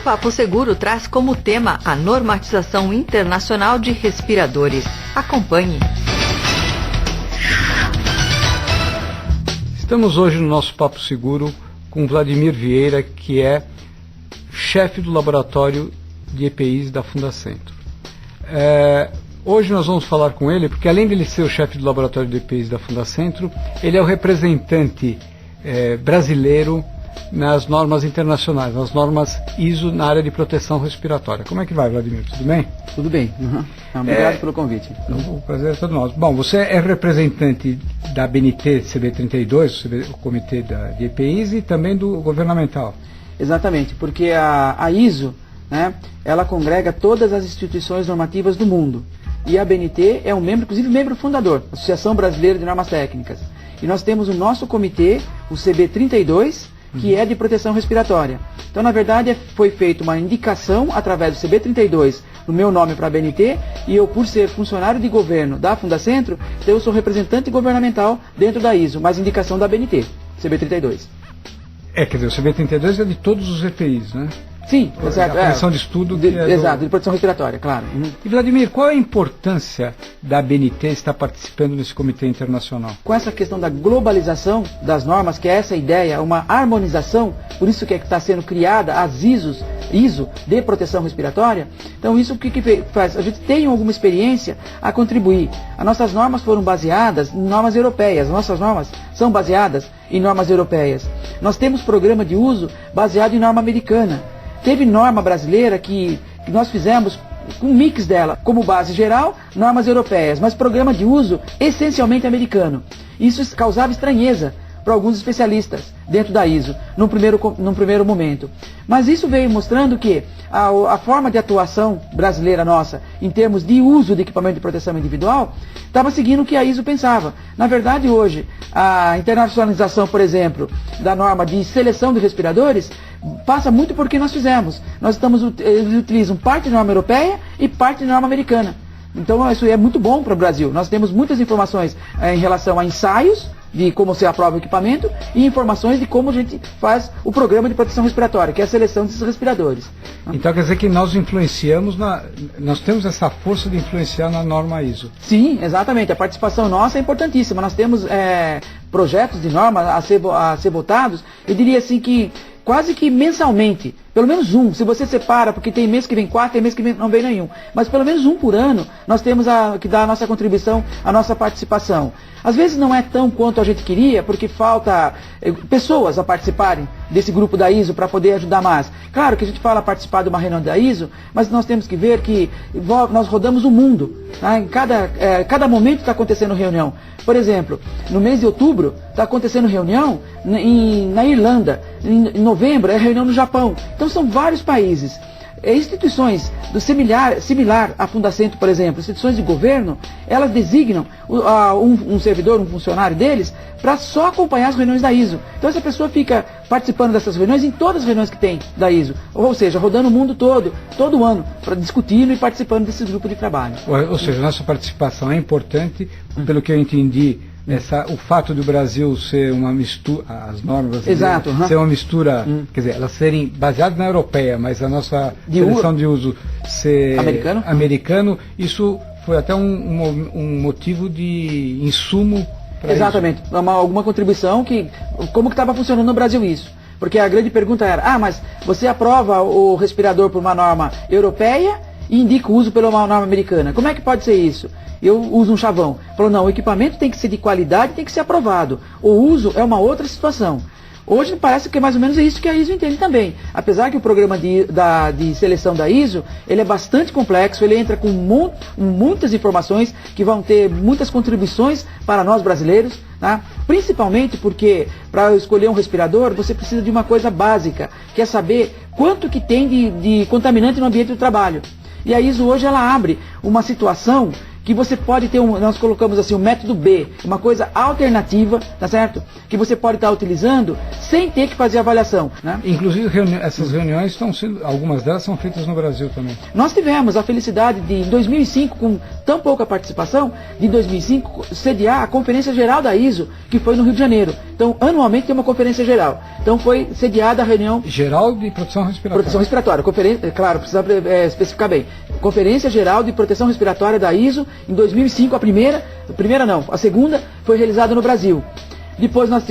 Papo Seguro traz como tema a normatização internacional de respiradores. Acompanhe. Estamos hoje no nosso Papo Seguro com Vladimir Vieira, que é chefe do laboratório de EPIs da Fundacentro. Hoje nós vamos falar com ele, porque além de ele ser o chefe do laboratório de EPIs da Fundacentro, ele é o representante brasileiro nas normas internacionais, nas normas ISO na área de proteção respiratória. Como é que vai, Vladimir? Tudo bem? Tudo bem. Obrigado pelo convite. O prazer é todo nosso. Bom, você é representante da ABNT CB32, o Comitê de EPIs, e também do governamental. Exatamente, porque a ISO, né, ela congrega todas as instituições normativas do mundo. E a ABNT é um membro, inclusive membro fundador, Associação Brasileira de Normas Técnicas. E nós temos o nosso comitê, o CB32, que é de proteção respiratória. Então, na verdade, foi feita uma indicação através do CB32, no meu nome para a ABNT, e eu, por ser funcionário de governo da Fundacentro, então eu sou representante governamental dentro da ISO, mas indicação da ABNT, CB32. Quer dizer, o CB32 é de todos os EPIs, né? Sim, exato. A comissão de estudo exato, de proteção respiratória, claro. E Vladimir, qual é a importância da ABNT estar participando nesse comitê internacional? Com essa questão da globalização das normas, que é essa ideia, uma harmonização, por isso que está sendo criada as ISO de proteção respiratória. Então isso o que faz? A gente tem alguma experiência a contribuir. As nossas normas foram baseadas em normas europeias, nossas normas são baseadas em normas europeias. Nós temos programa de uso baseado em norma americana. Teve norma brasileira que nós fizemos um mix dela, como base geral, normas europeias, mas programa de uso essencialmente americano. Isso causava estranheza para alguns especialistas dentro da ISO, num primeiro momento. Mas isso veio mostrando que a forma de atuação brasileira nossa, em termos de uso de equipamento de proteção individual, estava seguindo o que a ISO pensava. Na verdade, hoje, a internacionalização, por exemplo, da norma de seleção de respiradores, passa muito por que nós fizemos. Eles utilizam parte de norma europeia e parte de norma americana. Então isso é muito bom para o Brasil. Nós temos muitas informações em relação a ensaios, de como se aprova o equipamento, e informações de como a gente faz o programa de proteção respiratória, que é a seleção desses respiradores. Então quer dizer que nós influenciamos, nós temos essa força de influenciar na norma ISO. Sim, exatamente. A participação nossa é importantíssima. Nós temos projetos de norma a ser votados, eu diria assim que quase que mensalmente, pelo menos um. Se você separa, porque tem mês que vem 4, tem mês que não vem nenhum. Mas pelo menos um por ano, nós temos que dar a nossa contribuição, a nossa participação. Às vezes não é tão quanto a gente queria, porque falta pessoas a participarem desse grupo da ISO para poder ajudar mais. Claro que a gente fala participar de uma reunião da ISO, mas nós temos que ver que nós rodamos o mundo. Tá? Em cada momento está acontecendo reunião. Por exemplo, no mês de outubro está acontecendo reunião na Irlanda. Em novembro é reunião no Japão. Então são vários países. Instituições similar à Fundacentro, por exemplo, instituições de governo, elas designam um servidor, um funcionário deles, para só acompanhar as reuniões da ISO. Então essa pessoa fica participando dessas reuniões em todas as reuniões que tem da ISO. Ou seja, rodando o mundo todo ano, discutindo e participando desse grupo de trabalho. Ou seja, nossa participação é importante, pelo que eu entendi. O fato do Brasil ser uma mistura, as normas ser uma mistura, quer dizer, elas serem baseadas na europeia, mas a nossa seleção de uso ser americano, isso foi até um motivo de insumo para isso. Exatamente, alguma contribuição como que estava funcionando no Brasil isso. Porque a grande pergunta era, mas você aprova o respirador por uma norma europeia e indica o uso por uma norma americana. Como é que pode ser isso? Eu uso um chavão. Falou, não, o equipamento tem que ser de qualidade, tem que ser aprovado. O uso é uma outra situação. Hoje parece que é mais ou menos isso que a ISO entende também. Apesar que o programa de seleção da ISO, ele é bastante complexo, ele entra com muitas informações que vão ter muitas contribuições para nós brasileiros, tá? Principalmente porque para escolher um respirador, você precisa de uma coisa básica, que é saber quanto que tem de contaminante no ambiente do trabalho. E a ISO hoje ela abre uma situação que você pode ter nós colocamos assim, o método B, uma coisa alternativa, tá certo? Que você pode estar utilizando sem ter que fazer avaliação, né? Inclusive, essas reuniões estão sendo, algumas delas são feitas no Brasil também. Nós tivemos a felicidade de, em 2005, com tão pouca participação, de em 2005, sediar a Conferência Geral da ISO, que foi no Rio de Janeiro. Então, anualmente tem uma conferência geral. Então, foi sediada a reunião... Geral de Proteção Respiratória. Proteção Respiratória. Claro, precisa especificar bem. Conferência Geral de Proteção Respiratória da ISO, em 2005, a segunda foi realizada no Brasil. Depois nós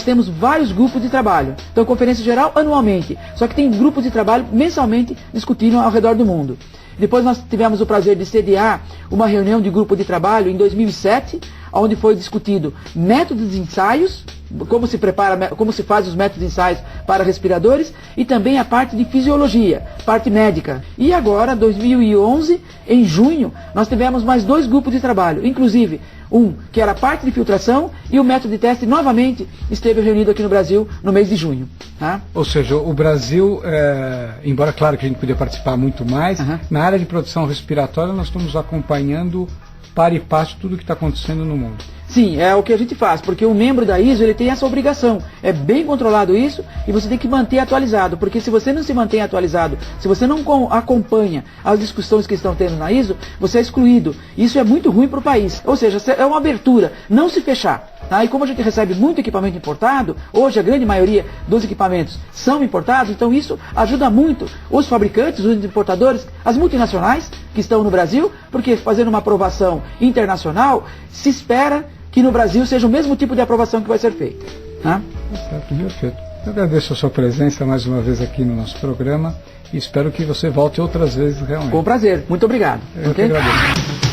temos vários grupos de trabalho. Então, conferência geral anualmente. Só que tem grupos de trabalho mensalmente discutindo ao redor do mundo. Depois nós tivemos o prazer de sediar uma reunião de grupo de trabalho em 2007, onde foi discutido métodos de ensaios, como se faz os métodos de ensaios para respiradores, e também a parte de fisiologia, parte médica. E agora, 2011, em junho, nós tivemos mais 2 grupos de trabalho, inclusive um que era a parte de filtração, e o método de teste novamente esteve reunido aqui no Brasil no mês de junho. Tá? Ou seja, o Brasil, embora claro que a gente podia participar muito mais, na área de proteção respiratória nós estamos acompanhando para e passo tudo o que está acontecendo no mundo. Sim, é o que a gente faz, porque o membro da ISO ele tem essa obrigação. É bem controlado isso e você tem que manter atualizado, porque se você não se mantém atualizado, se você não acompanha as discussões que estão tendo na ISO, você é excluído. Isso é muito ruim para o país. Ou seja, é uma abertura, não se fechar. Tá? E como a gente recebe muito equipamento importado, hoje a grande maioria dos equipamentos são importados, então isso ajuda muito os fabricantes, os importadores, as multinacionais que estão no Brasil, porque fazendo uma aprovação internacional, se espera que no Brasil seja o mesmo tipo de aprovação que vai ser feita. Tá? Certo, perfeito. Eu agradeço a sua presença mais uma vez aqui no nosso programa e espero que você volte outras vezes realmente. Com prazer. Muito obrigado. Eu que agradeço.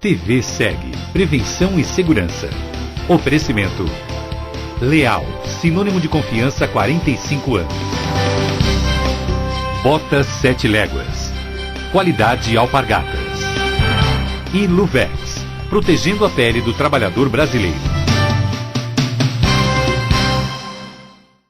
TV Seg, Prevenção e Segurança. Oferecimento Leal, sinônimo de confiança há 45 anos. Botas 7 Léguas, qualidade Alpargatas. E Luvex, protegendo a pele do trabalhador brasileiro.